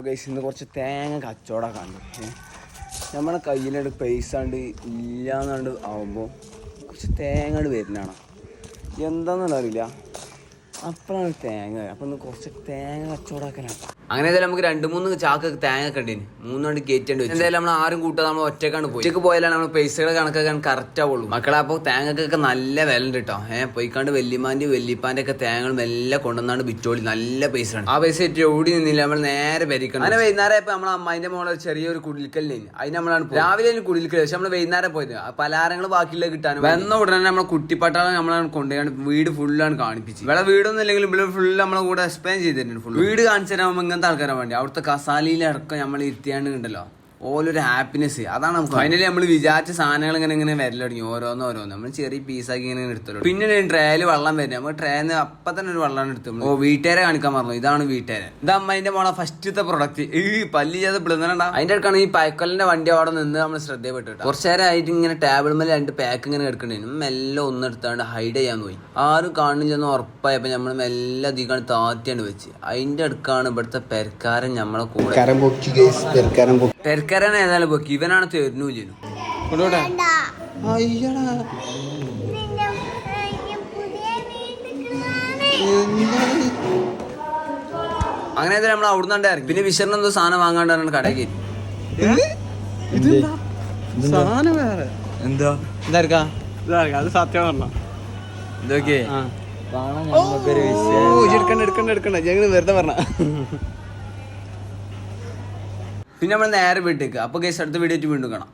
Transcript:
Guys ഇന്ന് കുറച്ച് തേങ്ങ കച്ചവടമൊക്കെ ഉണ്ട്. നമ്മളെ കയ്യിലണ്ട് പൈസ ഉണ്ട് ഇല്ലാന്നാണ്ട് ആവുമ്പോൾ കുറച്ച് തേങ്ങ വരുന്നതാണ്. എന്താണെന്ന് അറിയില്ല. അപ്പോഴാണ് തേങ്ങ. അപ്പം ഇന്ന് കുറച്ച് തേങ്ങ കച്ചവടമാക്കലാണ്. അങ്ങനെ ഏതായാലും നമുക്ക് 2-3 ചാക്ക് തേങ്ങ ഒക്കെ ഉണ്ടേന്. 3 വണ്ടി കയറ്റേണ്ടി വരും. എന്തായാലും നമ്മൾ ആരും കൂട്ടാതെ നമ്മൾ ഒറ്റക്കാണ് പോയി. ഒറ്റക്ക് പോയാലാണ് നമ്മൾ പൈസയുടെ കണക്കൊക്കെ കറക്റ്റ് ആവുള്ളൂ മക്കളെ. അപ്പോൾ തേങ്ങക്കൊക്കെ നല്ല വില ഉണ്ട് കേട്ടോ. പോയിക്കാണ്ട് വല്യമാൻ്റെ വല്യപ്പാൻ്റെ ഒക്കെ തേങ്ങകൾ മെല്ലെ കൊണ്ടുവന്നാണ്ട് വിറ്റോളി. നല്ല പൈസ ആണ്. ആ പൈസ ഓടി നിന്നില്ല. നമ്മൾ നേരെ ഭരിക്കണം. അങ്ങനെ വൈകുന്നേരം ഇപ്പം നമ്മൾ അമ്മായിൻ്റെ മോളെ ചെറിയൊരു കുടിൽക്കലിന് അതിന് നമ്മളാണ് രാവിലെ കുടിൽക്കൽ. പക്ഷെ നമ്മൾ വൈകുന്നേരം പോയത് പലഹാരങ്ങൾ ബാക്കിയുള്ള കിട്ടാനും വന്ന ഉടനെ നമ്മളെ കുട്ടിപ്പട്ടാളം നമ്മളാണ് കൊണ്ടുപോയി വീട് ഫുള്ളാണ് കാണിപ്പിച്ച്. ഇവിടെ വീടൊന്നും ഇല്ലെങ്കിലും ഇവിടെ ഫുള്ള് നമ്മളെ കൂടെ എക്സ്പ്ലെയിൻ ചെയ്തിട്ടുണ്ട്. ഫുൾ വീട് കാണിച്ചു തരാൻ ഇങ്ങനത്തെ ആൾക്കാരെ വേണ്ടി അവിടുത്തെ കസാലയിലടക്കം നമ്മൾ ഇരുത്തിയാണ്ട് ഉണ്ടല്ലോ ഓലൊരു ഹാപ്പിനെസ്. അതാണ് നമുക്ക് ഫൈനലി നമ്മൾ വിചാരിച്ച സാധനങ്ങൾ ഇങ്ങനെ വരൽ തുടങ്ങി. ഓരോന്ന് നമ്മൾ ചെറിയ പീസാക്കി ഇങ്ങനെ എടുത്തോളൂ. പിന്നെ ട്രേയിൽ വെള്ളം വരുന്നത് നമ്മൾ ട്രേന്ന് അപ്പം തന്നെ ഒരു വെള്ളമാണ് എടുത്തു. വീട്ടുകാരെ കാണിക്കാൻ പറഞ്ഞു. ഇതാണ് വീട്ടുകാരെ. ഇത് അമ്മേന്റെ മോളെ ഫസ്റ്റത്തെ പ്രൊഡക്റ്റ്. പല്ലി ചെയ്ത് പിളുന്നുണ്ടാ. അതിന്റെ അടുക്കാണ് ഈ പൈക്കലിന്റെ വണ്ടി അവിടെ നിന്ന് നമ്മൾ ശ്രദ്ധയപ്പെട്ടു. കുറച്ചു നേരം ആയിട്ട് ഇങ്ങനെ ടേബിൾ മേലെ 2 പാക്ക് ഇങ്ങനെ എടുക്കണ്ടേനും മെല്ലെ ഒന്നെടുത്താണ്ട് ഹൈഡ് ചെയ്യാൻ പോയി. ആരും കാണില്ലെന്ന് ഉറപ്പായപ്പോ നമ്മൾ മെല്ലെ അധികം താത്തിയാണ് വെച്ച്. അതിന്റെ അടുക്കാണ് ഇവിടുത്തെ പെരക്കാരൻ നമ്മളെ കൂടെ. പെരക്കാരൻ ഏതായാലും പൊക്കി. ഇവനാണ് തരുന്നില്ല. അങ്ങനെ നമ്മൾ അവിടുന്ന് ഇറങ്ങി. പിന്നെ വിശറിന് എന്തോ സാധനം വാങ്ങാണ്ടാണ് കടയിൽ കയറി. സാധനം വേറെ എന്താ അത് സത്യം പറഞ്ഞ ഇതൊക്കെ എടുക്കണ്ട ഞങ്ങൾ വെറുതെ പറഞ്ഞ. പിന്നെ നമ്മൾ നേരെ വീട്ടിലേക്ക്. അപ്പോൾ ഗൈസ് അടുത്ത വീഡിയോ വീണ്ടും കാണാം.